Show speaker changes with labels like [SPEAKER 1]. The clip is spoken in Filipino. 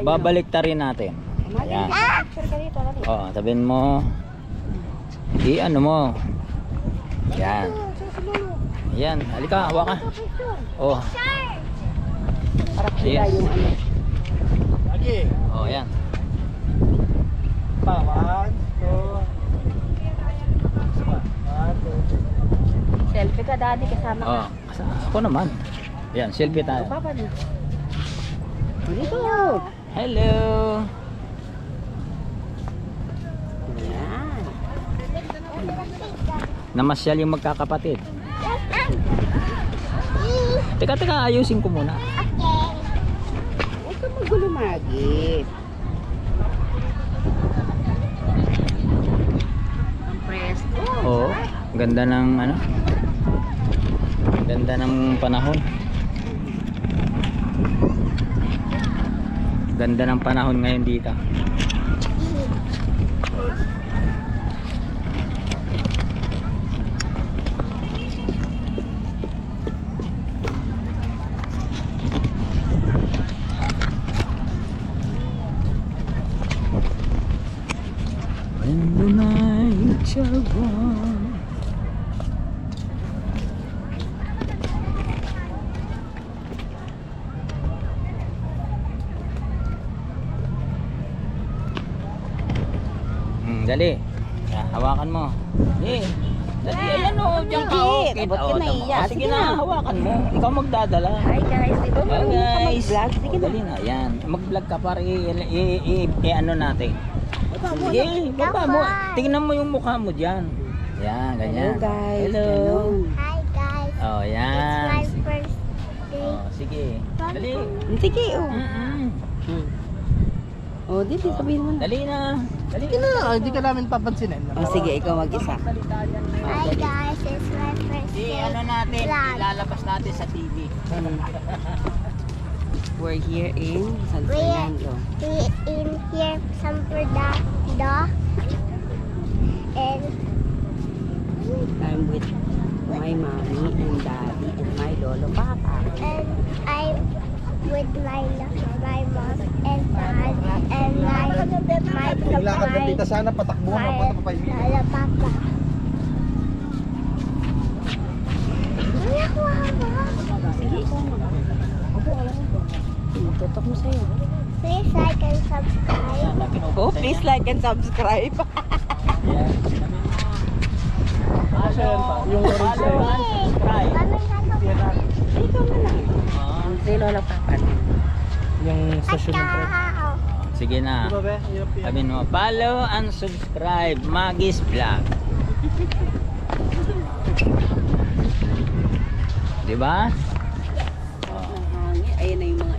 [SPEAKER 1] Babalik ta rin natin. Ayan. Oh, sabihin mo. I-ano mo. Yan. Yan, halika, hawa ka. Oh. Ayan. Oh, yan.
[SPEAKER 2] Selfie ka, daddy, kasama ka.
[SPEAKER 1] Oh, ako naman. Yan, selfie tayo.
[SPEAKER 2] Papa niya. Dito.
[SPEAKER 1] Hello.
[SPEAKER 2] Yan.
[SPEAKER 1] Namasyal yung magkakapatid. Teka, ayusin ko muna.
[SPEAKER 2] Huwag ka magulo, Magit. Ang presto.
[SPEAKER 1] Oo, ganda ng ano? Ganda ng panahon. Ganda ng panahon ngayon dito. When the night shall gone. Dali. Hawakan mo. Eh. Dali, ayan o. Diyan ka o.
[SPEAKER 2] Ba't ka naiya?
[SPEAKER 1] Sige na, hawakan mo. Ikaw magdadala.
[SPEAKER 2] Hi guys, di ba
[SPEAKER 1] Hi
[SPEAKER 2] marunong ka
[SPEAKER 1] guys.
[SPEAKER 2] mag-vlog? Sige na.
[SPEAKER 1] Dali na, yan. Mag-vlog ka para i-ano natin. Sige, baba mo. Tingnan mo yung mukha mo dyan. Yan, ganyan.
[SPEAKER 2] Hello guys.
[SPEAKER 1] Hello.
[SPEAKER 2] Ganun.
[SPEAKER 3] Hi guys.
[SPEAKER 1] Oh,
[SPEAKER 3] It's
[SPEAKER 1] yan.
[SPEAKER 3] my first day.
[SPEAKER 1] Oh, sige. Dali.
[SPEAKER 2] Sige, oh. Oh, dito sabihin mo na.
[SPEAKER 1] Dali na. Dali
[SPEAKER 4] Hindi na, hindi ka namin papansinin.
[SPEAKER 2] Oh, sige, ikaw mag-isa.
[SPEAKER 3] Hi guys, it's my first day.
[SPEAKER 1] Ano natin,
[SPEAKER 3] vlog.
[SPEAKER 1] ilalabas natin sa TV.
[SPEAKER 2] We're here in San
[SPEAKER 3] We
[SPEAKER 2] Fernando.
[SPEAKER 3] in here San Fernando and
[SPEAKER 2] I'm with my mommy and daddy and my lolo papa.
[SPEAKER 3] I'm with my mom and dad and my
[SPEAKER 4] Maglakad ka dito sana, patakbuhan mo, patakbo pa yung
[SPEAKER 3] lolo papa. Kuya, kuha mo.
[SPEAKER 2] Sige, ikaw na. Tutok mo sa'yo.
[SPEAKER 3] Please like and subscribe.
[SPEAKER 2] Oh, please like and subscribe.
[SPEAKER 4] yung orange na yun.
[SPEAKER 2] Ikaw na lang. Si lolo papa.
[SPEAKER 4] Yung station ng trip.
[SPEAKER 1] Sige na.
[SPEAKER 4] Diba be?
[SPEAKER 1] Sabi mo, follow and subscribe Magis Vlog. Diba?
[SPEAKER 2] Ayun na yung mga